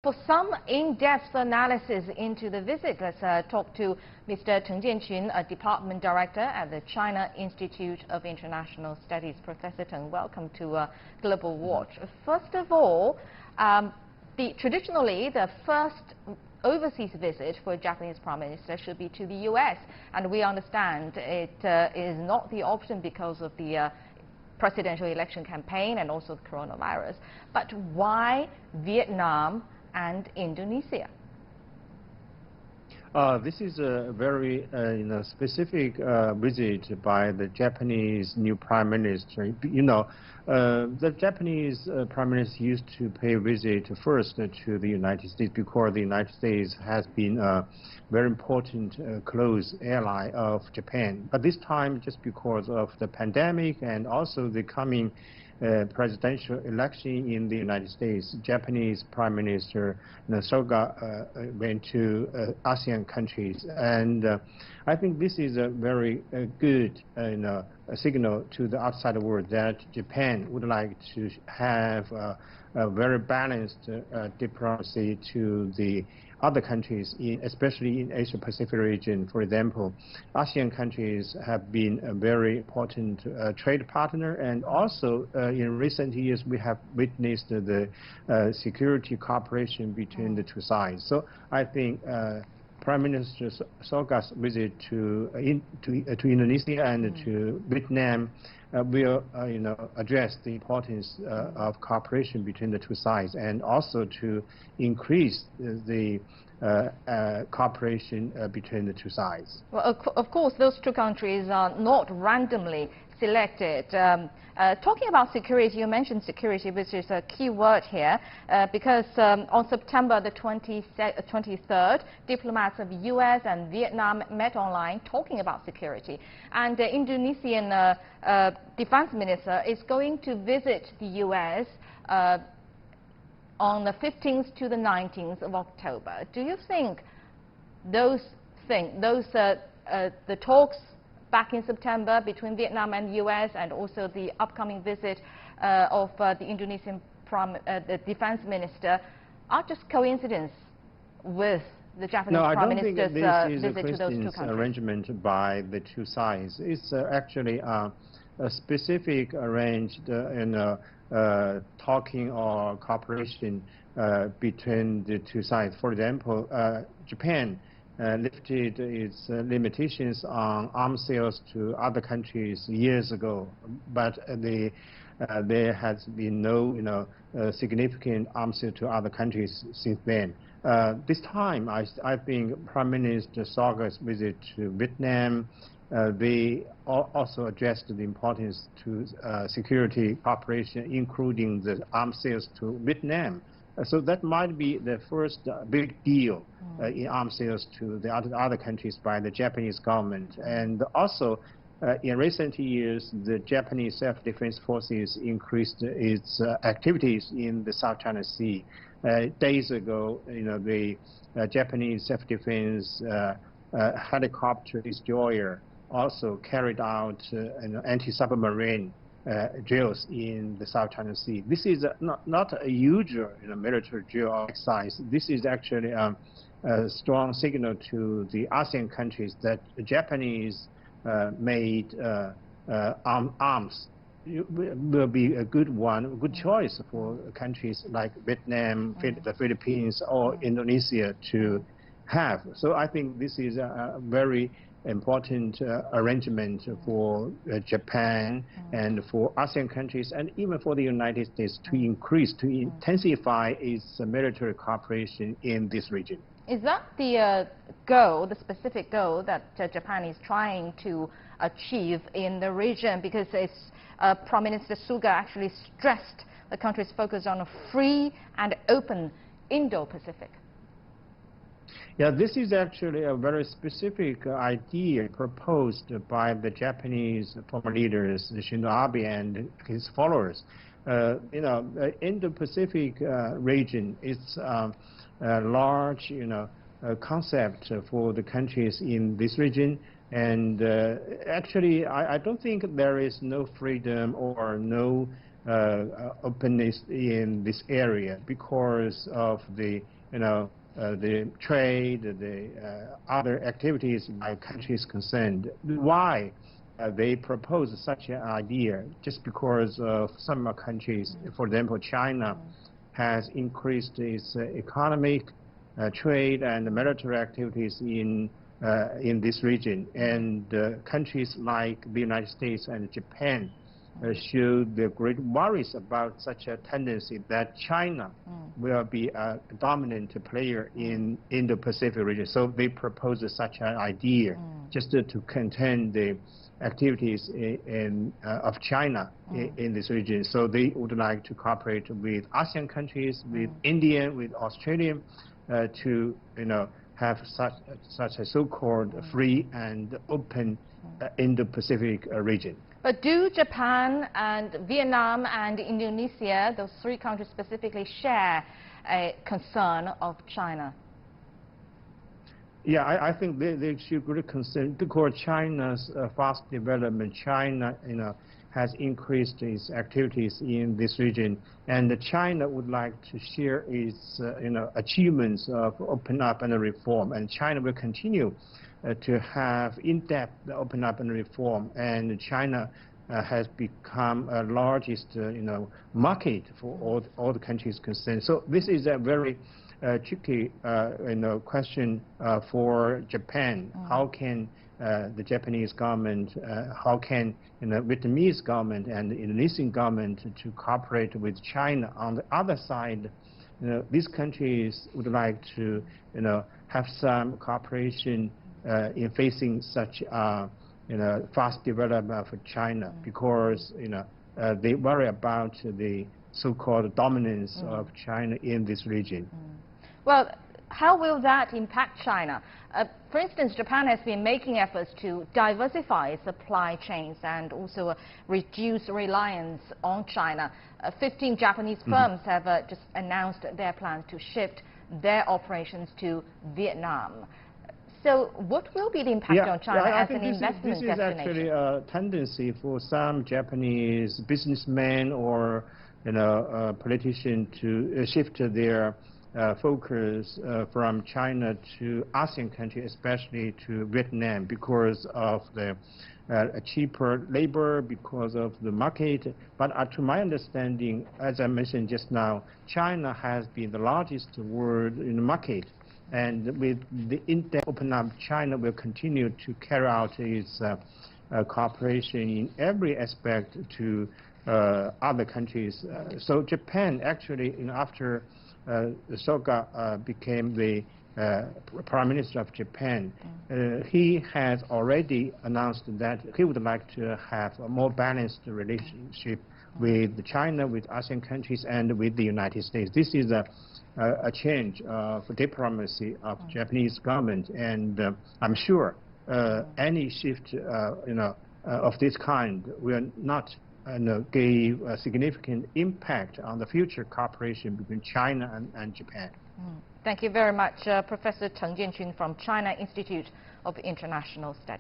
For some in-depth analysis into the visit, let's talk to Mr. Teng Jianqun, a Department Director at the China Institute of International Studies. Professor Teng, welcome to Global Watch. First of all, traditionally, the first overseas visit for a Japanese Prime Minister should be to the U.S., and we understand it is not the option because of the presidential election campaign and also the coronavirus. But why Vietnam and Indonesia? This is a very specific visit by the Japanese new Prime Minister. The Japanese Prime Minister used to pay a visit first to the United States because the United States has been a very important close ally of Japan. But this time, just because of the pandemic and also the coming presidential election in the United States, Japanese Prime Minister Suga went to ASEAN countries, and I think this is a very good a signal to the outside world that Japan would like to have a very balanced diplomacy to the other countries, especially in Asia-Pacific region. For example, ASEAN countries have been a very important trade partner, and also in recent years we have witnessed the security cooperation between the two sides. So I think Prime Minister Suga's visit to Indonesia and to Vietnam will address the importance of cooperation between the two sides, and also to increase the cooperation between the two sides. Well, of course, those two countries are not randomly selected. Talking about security, you mentioned security, which is a key word here, because on September the 23rd, diplomats of U.S. and Vietnam met online talking about security. And the Indonesian defense minister is going to visit the U.S. On the 15th to the 19th of October. Do you think the talks back in September between Vietnam and U.S. and also the upcoming visit of the Indonesian the defense minister are just coincidence with the Japanese Prime Minister's visit to those two countries? Arrangement by the two sides. It's actually a specific arranged talking or cooperation between the two sides. For example, Japan lifted its limitations on arms sales to other countries years ago, but there has been no significant arms sale to other countries since then. This time, I think Prime Minister Suga's visit to Vietnam, they also addressed the importance to security cooperation, including the arms sales to Vietnam. So that might be the first big deal in arms sales to the other countries by the Japanese government. And also, in recent years, the Japanese self-defense forces increased its activities in the South China Sea. Days ago, the Japanese self-defense helicopter destroyer also carried out anti-submarine drills in the South China Sea. This is not a usual military drill exercise. This is actually a strong signal to the ASEAN countries that the Japanese made arms will be a good choice for countries like Vietnam, the Philippines, or Indonesia to have. So I think this is a very important arrangement for Japan and for ASEAN countries, and even for the United States to intensify its military cooperation in this region. Is that the goal, the specific goal that Japan is trying to achieve in the region? Because Prime Minister Suga actually stressed the country's focus on a free and open Indo-Pacific. Yeah, this is actually a very specific idea proposed by the Japanese former leaders, Shinzo Abe and his followers. Indo-Pacific region is a large, concept for the countries in this region, and actually, I don't think there is no freedom or no openness in this area because of the the trade, the other activities by countries concerned. Why they propose such an idea? Just because of some countries, for example, China has increased its economic, trade, and military activities in this region, and countries like the United States and Japan show the great worries about such a tendency that China will be a dominant player in Indo-Pacific region. So they propose such an idea just to contain the activities of China in this region. So they would like to cooperate with ASEAN countries, with India, with Australia, to have such a so-called free and open Indo-Pacific region. But do Japan and Vietnam and Indonesia, those three countries specifically, share a concern of China? Yeah, I think they should really concern, because China's fast development. China, has increased its activities in this region, and China would like to share its, achievements of open up and reform, and China will continue to have in-depth open up and reform, and China has become a largest, market for all the countries concerned. So this is a very tricky, question for Japan. How can the Japanese government, how can Vietnamese government and the Indonesian government to cooperate with China? On the other side, these countries would like to, have some cooperation in facing such, fast development for China, because they worry about the so-called dominance of China in this region. Well, how will that impact China? For instance, Japan has been making efforts to diversify supply chains and also reduce reliance on China. 15 Japanese firms have just announced their plans to shift their operations to Vietnam. So what will be the impact on China as an investment destination? This is actually a tendency for some Japanese businessmen or politicians to shift their focus from China to ASEAN countries, especially to Vietnam, because of the cheaper labor, because of the market. But to my understanding, as I mentioned just now, China has been the largest world in the market. And with the in-depth open up, China will continue to carry out its cooperation in every aspect to other countries. So Japan actually, after Suga became the Prime Minister of Japan, he has already announced that he would like to have a more balanced relationship with China, with ASEAN countries, and with the United States. This is a change for diplomacy of Japanese government, and I'm sure any shift, of this kind will not give a significant impact on the future cooperation between China and Japan. Thank you very much, Professor Teng Jianqun from China Institute of International Studies.